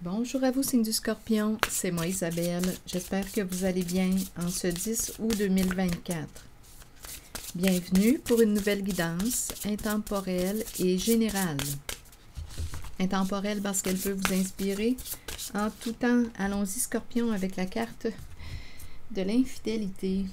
Bonjour à vous, signe du Scorpion, c'est moi Isabelle. J'espère que vous allez bien en ce 10 août 2024. Bienvenue pour une nouvelle guidance intemporelle et générale. Intemporelle parce qu'elle peut vous inspirer en tout temps. Allons-y Scorpion avec la carte de l'infidélité.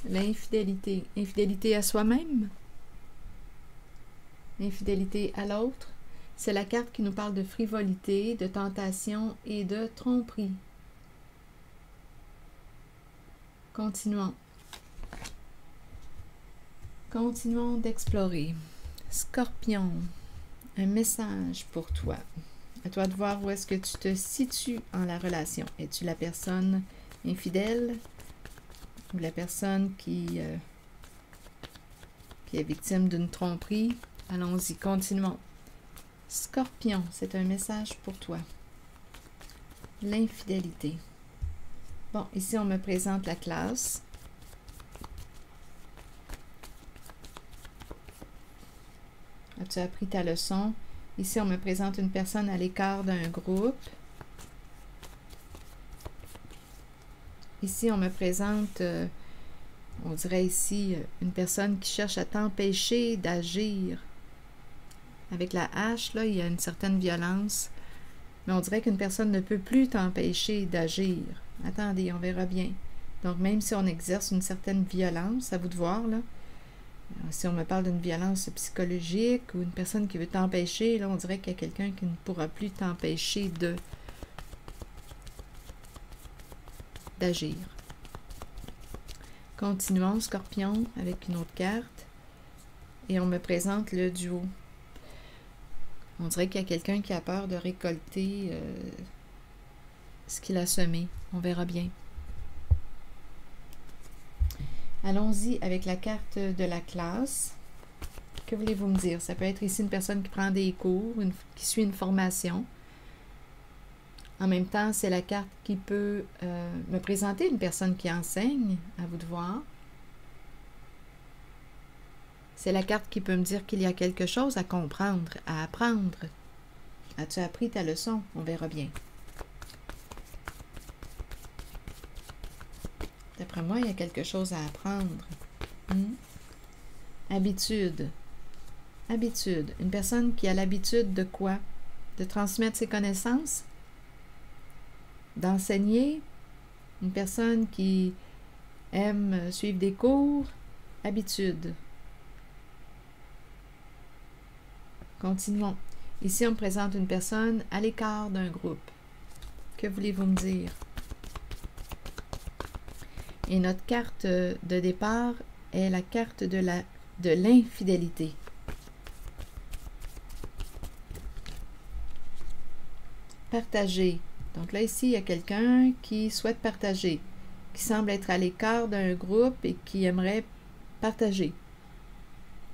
L'infidélité. Infidélité à soi-même. Infidélité à l'autre. C'est la carte qui nous parle de frivolité, de tentation et de tromperie. Continuons. Continuons d'explorer. Scorpion, un message pour toi. À toi de voir où est-ce que tu te situes en la relation. Es-tu la personne infidèle ou la personne qui est victime d'une tromperie? Allons-y, continuons. Scorpion, c'est un message pour toi. L'infidélité. Bon, ici on me présente la classe. As-tu appris ta leçon? Ici on me présente une personne à l'écart d'un groupe. Ici on me présente, on dirait ici, une personne qui cherche à t'empêcher d'agir. Avec la hache, là, il y a une certaine violence. Mais on dirait qu'une personne ne peut plus t'empêcher d'agir. Attendez, on verra bien. Donc, même si on exerce une certaine violence, à vous de voir, là. Alors, si on me parle d'une violence psychologique ou une personne qui veut t'empêcher, là, on dirait qu'il y a quelqu'un qui ne pourra plus t'empêcher d'agir. Continuons, Scorpion, avec une autre carte. Et on me présente le duo. On dirait qu'il y a quelqu'un qui a peur de récolter ce qu'il a semé. On verra bien. Allons-y avec la carte de la classe. Que voulez-vous me dire? Ça peut être ici une personne qui prend des cours, qui suit une formation. En même temps, c'est la carte qui peut me présenter une personne qui enseigne. À vous de voir. C'est la carte qui peut me dire qu'il y a quelque chose à comprendre, à apprendre. As-tu appris ta leçon? On verra bien. D'après moi, il y a quelque chose à apprendre. Habitude. Habitude. Une personne qui a l'habitude de quoi? De transmettre ses connaissances? D'enseigner? Une personne qui aime suivre des cours? Habitude. Continuons. Ici, on me présente une personne à l'écart d'un groupe. Que voulez-vous me dire? Et notre carte de départ est la carte de l'infidélité. Partager. Donc là, ici, il y a quelqu'un qui souhaite partager, qui semble être à l'écart d'un groupe et qui aimerait partager.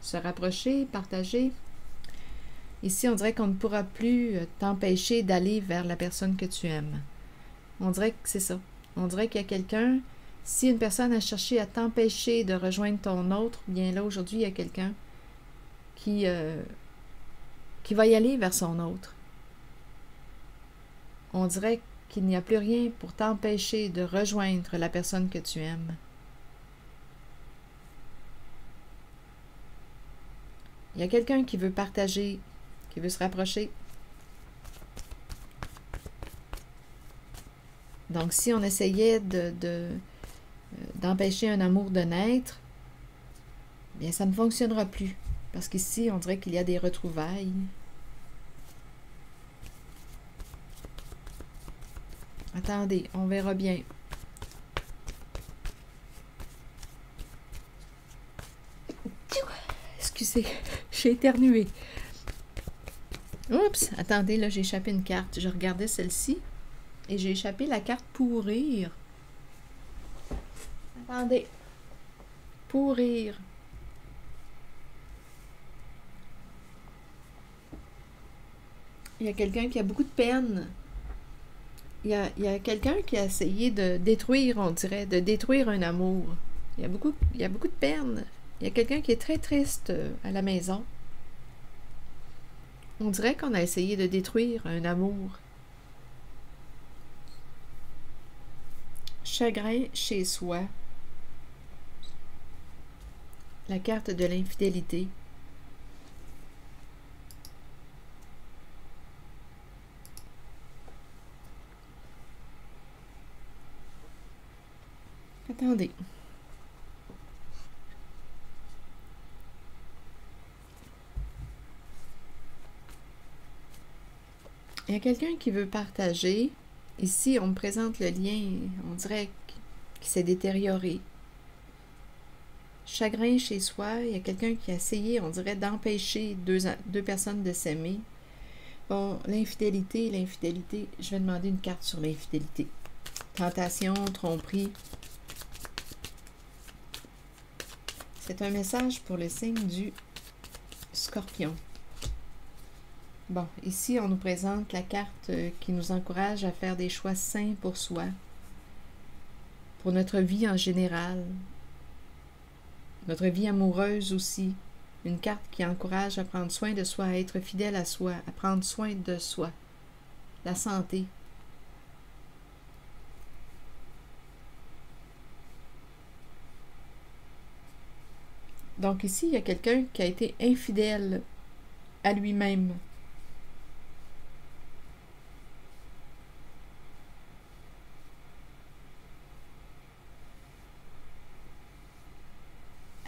Se rapprocher, partager. Ici, on dirait qu'on ne pourra plus t'empêcher d'aller vers la personne que tu aimes. On dirait que c'est ça. On dirait qu'il y a quelqu'un, si une personne a cherché à t'empêcher de rejoindre ton autre, bien là, aujourd'hui, il y a quelqu'un qui va y aller vers son autre. On dirait qu'il n'y a plus rien pour t'empêcher de rejoindre la personne que tu aimes. Il y a quelqu'un qui veut partager, qui veut se rapprocher. Donc, si on essayait d'empêcher un amour de naître, bien, ça ne fonctionnera plus. Parce qu'ici, on dirait qu'il y a des retrouvailles. Attendez, on verra bien. Excusez, j'ai éternué. Oups, attendez, là, j'ai échappé une carte. Je regardais celle-ci et j'ai échappé la carte pourrir. Attendez. Pourrir. Il y a quelqu'un qui a beaucoup de peine. Il y a quelqu'un qui a essayé de détruire, on dirait, de détruire un amour. Il y a beaucoup de peine. Il y a quelqu'un qui est très triste à la maison. On dirait qu'on a essayé de détruire un amour. Chagrin chez soi. La carte de l'infidélité. Attendez. Il y a quelqu'un qui veut partager. Ici, on me présente le lien, on dirait qu'il s'est détérioré. Chagrin chez soi, il y a quelqu'un qui a essayé, on dirait, d'empêcher deux personnes de s'aimer. Bon, l'infidélité, je vais demander une carte sur l'infidélité. Tentation, tromperie. C'est un message pour le signe du Scorpion. Bon, ici, on nous présente la carte qui nous encourage à faire des choix sains pour soi, pour notre vie en général, notre vie amoureuse aussi. Une carte qui encourage à prendre soin de soi, à être fidèle à soi, à prendre soin de soi. La santé. Donc ici, il y a quelqu'un qui a été infidèle à lui-même.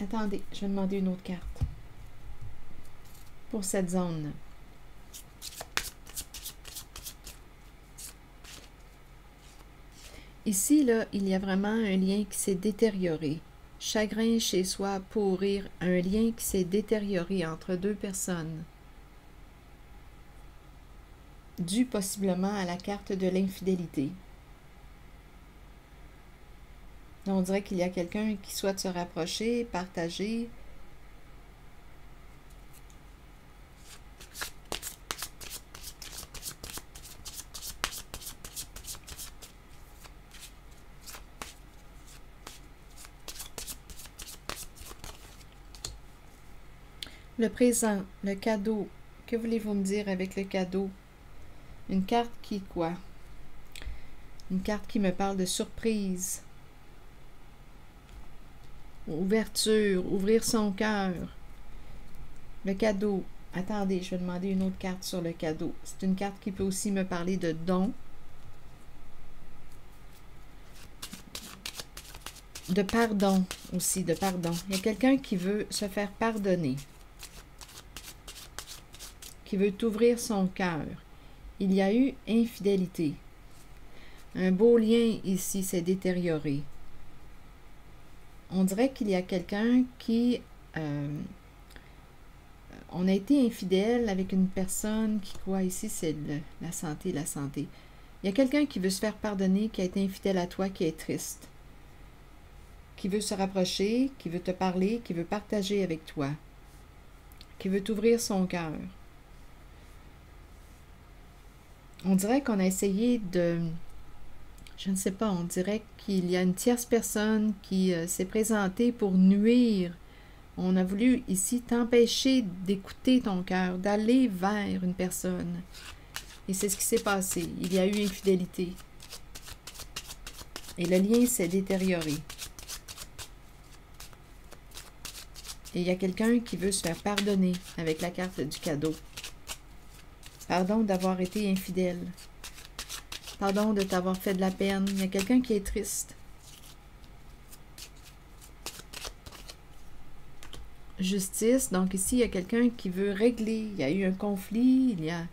Attendez, je vais demander une autre carte. Pour cette zone. Ici, là, il y a vraiment un lien qui s'est détérioré. Chagrin chez soi, pourrir, un lien qui s'est détérioré entre deux personnes. Dû possiblement à la carte de l'infidélité. On dirait qu'il y a quelqu'un qui souhaite se rapprocher, partager. Le présent, le cadeau. Que voulez-vous me dire avec le cadeau? Une carte qui quoi? Une carte qui me parle de surprise. Ouverture, ouvrir son cœur. Le cadeau. Attendez, je vais demander une autre carte sur le cadeau. C'est une carte qui peut aussi me parler de don. De pardon aussi, de pardon. Il y a quelqu'un qui veut se faire pardonner. Qui veut t'ouvrir son cœur. Il y a eu infidélité. Un beau lien ici s'est détérioré. On dirait qu'il y a quelqu'un qui... on a été infidèle avec une personne qui, quoi, ici, c'est la santé, la santé. Il y a quelqu'un qui veut se faire pardonner, qui a été infidèle à toi, qui est triste. Qui veut se rapprocher, qui veut te parler, qui veut partager avec toi. Qui veut t'ouvrir son cœur. On dirait qu'on a essayé de... Je ne sais pas, on dirait qu'il y a une tierce personne qui s'est présentée pour nuire. On a voulu ici t'empêcher d'écouter ton cœur, d'aller vers une personne. Et c'est ce qui s'est passé. Il y a eu infidélité. Et le lien s'est détérioré. Et il y a quelqu'un qui veut se faire pardonner avec la carte du cadeau. Pardon d'avoir été infidèle. Pardon de t'avoir fait de la peine. Il y a quelqu'un qui est triste. Justice. Donc ici, il y a quelqu'un qui veut régler. Il y a eu un conflit. Il y a...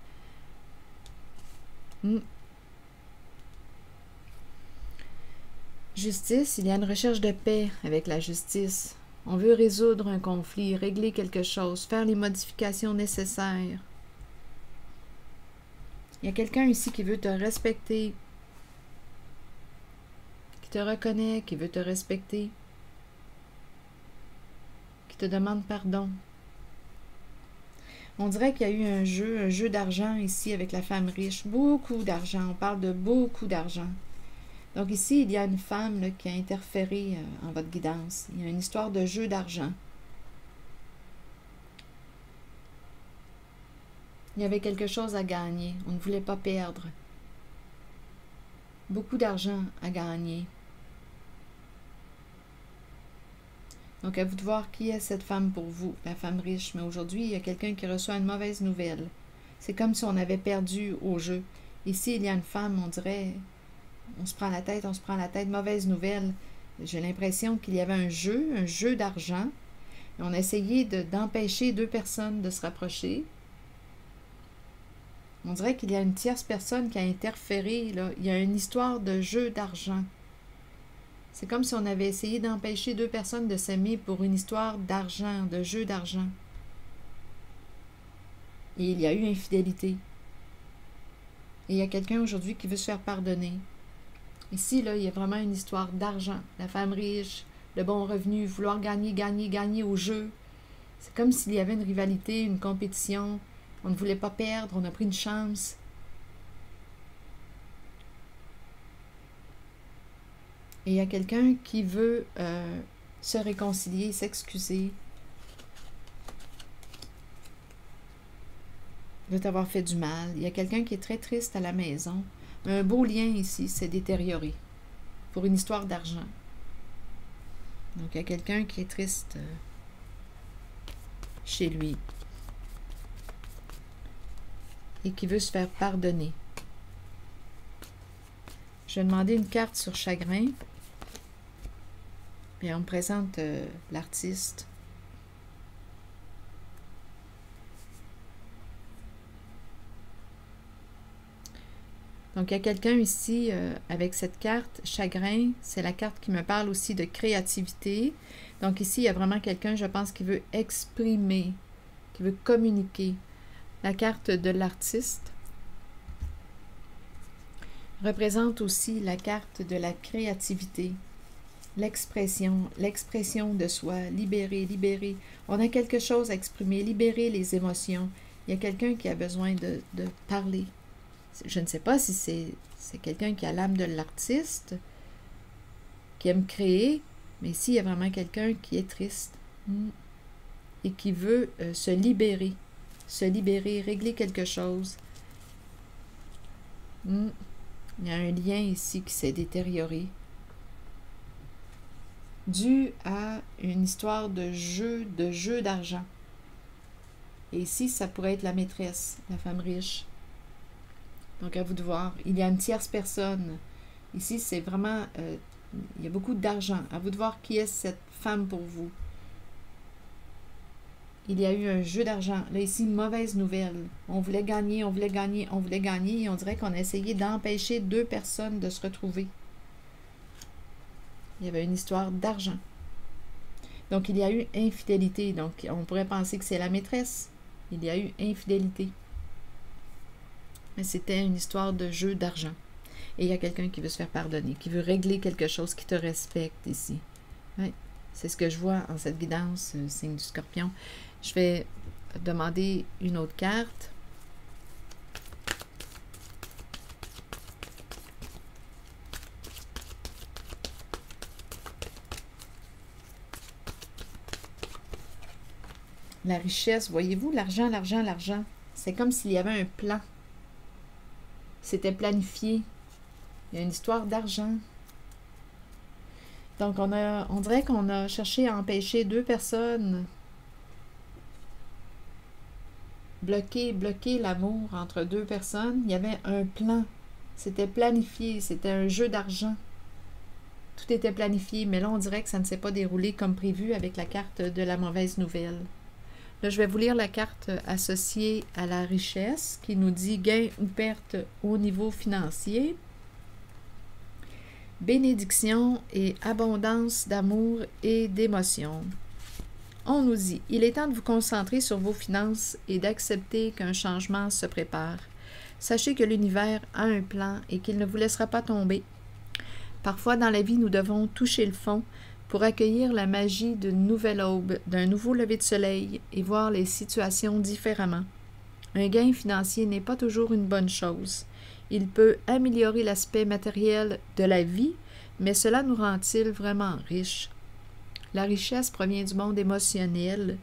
Justice. Il y a une recherche de paix avec la justice. On veut résoudre un conflit, régler quelque chose, faire les modifications nécessaires. Il y a quelqu'un ici qui veut te respecter, qui te reconnaît, qui veut te respecter, qui te demande pardon. On dirait qu'il y a eu un jeu d'argent ici avec la femme riche. Beaucoup d'argent, on parle de beaucoup d'argent. Donc ici, il y a une femme là, qui a interféré en votre guidance. Il y a une histoire de jeu d'argent. Il y avait quelque chose à gagner. On ne voulait pas perdre. Beaucoup d'argent à gagner. Donc, à vous de voir qui est cette femme pour vous, la femme riche. Mais aujourd'hui, il y a quelqu'un qui reçoit une mauvaise nouvelle. C'est comme si on avait perdu au jeu. Ici, il y a une femme, on dirait, on se prend la tête, mauvaise nouvelle. J'ai l'impression qu'il y avait un jeu d'argent. Et on a essayé d'empêcher deux personnes de se rapprocher. On dirait qu'il y a une tierce personne qui a interféré, là. Il y a une histoire de jeu d'argent. C'est comme si on avait essayé d'empêcher deux personnes de s'aimer pour une histoire d'argent, de jeu d'argent. Et il y a eu infidélité. Et il y a quelqu'un aujourd'hui qui veut se faire pardonner. Ici, là, il y a vraiment une histoire d'argent. La femme riche, le bon revenu, vouloir gagner au jeu. C'est comme s'il y avait une rivalité, une compétition. On ne voulait pas perdre, on a pris une chance. Et il y a quelqu'un qui veut se réconcilier, s'excuser de t'avoir fait du mal. Il y a quelqu'un qui est très triste à la maison. Un beau lien ici s'est détérioré pour une histoire d'argent. Donc, il y a quelqu'un qui est triste chez lui et qui veut se faire pardonner. Je vais demander une carte sur chagrin. Puis on me présente l'artiste. Donc, il y a quelqu'un ici avec cette carte, chagrin. C'est la carte qui me parle aussi de créativité. Donc, ici, il y a vraiment quelqu'un, je pense, qui veut exprimer, qui veut communiquer. La carte de l'artiste représente aussi la carte de la créativité. L'expression de soi, libérer. On a quelque chose à exprimer, libérer les émotions. Il y a quelqu'un qui a besoin de parler. Je ne sais pas si c'est quelqu'un qui a l'âme de l'artiste, qui aime créer, mais ici, il y a vraiment quelqu'un qui est triste et qui veut se libérer, régler quelque chose. Il y a un lien ici qui s'est détérioré, dû à une histoire de jeu d'argent. Et ici, ça pourrait être la maîtresse, la femme riche. Donc, à vous de voir. Il y a une tierce personne. Ici, c'est vraiment... il y a beaucoup d'argent. À vous de voir qui est cette femme pour vous. Il y a eu un jeu d'argent. Là, ici, mauvaise nouvelle. On voulait gagner. Et on dirait qu'on a essayé d'empêcher deux personnes de se retrouver. Il y avait une histoire d'argent. Donc, il y a eu infidélité. Donc, on pourrait penser que c'est la maîtresse. Il y a eu infidélité. Mais c'était une histoire de jeu d'argent. Et il y a quelqu'un qui veut se faire pardonner, qui veut régler quelque chose, qui te respecte ici. Oui, c'est ce que je vois en cette guidance, signe du Scorpion. Je vais demander une autre carte. La richesse, voyez-vous, l'argent. C'est comme s'il y avait un plan. C'était planifié. Il y a une histoire d'argent. Donc, on dirait qu'on a cherché à empêcher deux personnes. Bloquer l'amour entre deux personnes. Il y avait un plan. C'était planifié. C'était un jeu d'argent. Tout était planifié. Mais là, on dirait que ça ne s'est pas déroulé comme prévu avec la carte de la mauvaise nouvelle. Là, je vais vous lire la carte associée à la richesse qui nous dit gain ou perte au niveau financier. Bénédiction et abondance d'amour et d'émotions. On nous dit, il est temps de vous concentrer sur vos finances et d'accepter qu'un changement se prépare. Sachez que l'univers a un plan et qu'il ne vous laissera pas tomber. Parfois, dans la vie, nous devons toucher le fond pour accueillir la magie d'une nouvelle aube, d'un nouveau lever de soleil et voir les situations différemment. Un gain financier n'est pas toujours une bonne chose. Il peut améliorer l'aspect matériel de la vie, mais cela nous rend-il vraiment riches? La richesse provient du monde émotionnel.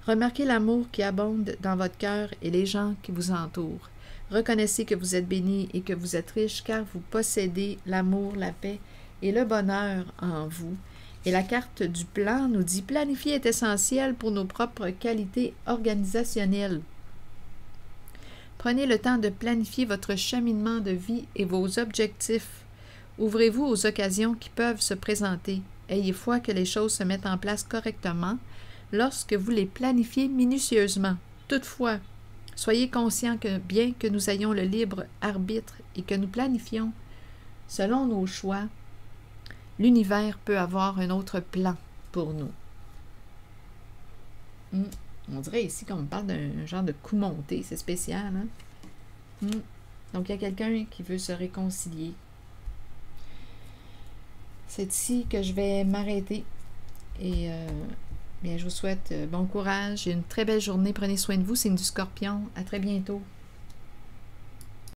Remarquez l'amour qui abonde dans votre cœur et les gens qui vous entourent. Reconnaissez que vous êtes béni et que vous êtes riche car vous possédez l'amour, la paix et le bonheur en vous. Et la carte du plan nous dit « Planifier est essentiel pour nos propres qualités organisationnelles. » Prenez le temps de planifier votre cheminement de vie et vos objectifs. Ouvrez-vous aux occasions qui peuvent se présenter. Ayez foi que les choses se mettent en place correctement lorsque vous les planifiez minutieusement. Toutefois, soyez conscients que bien que nous ayons le libre arbitre et que nous planifions selon nos choix, l'univers peut avoir un autre plan pour nous. On dirait ici qu'on me parle d'un genre de coup monté, c'est spécial, hein? Donc, il y a quelqu'un qui veut se réconcilier. C'est ici que je vais m'arrêter. Et bien, je vous souhaite bon courage et une très belle journée. Prenez soin de vous, signe du Scorpion. À très bientôt.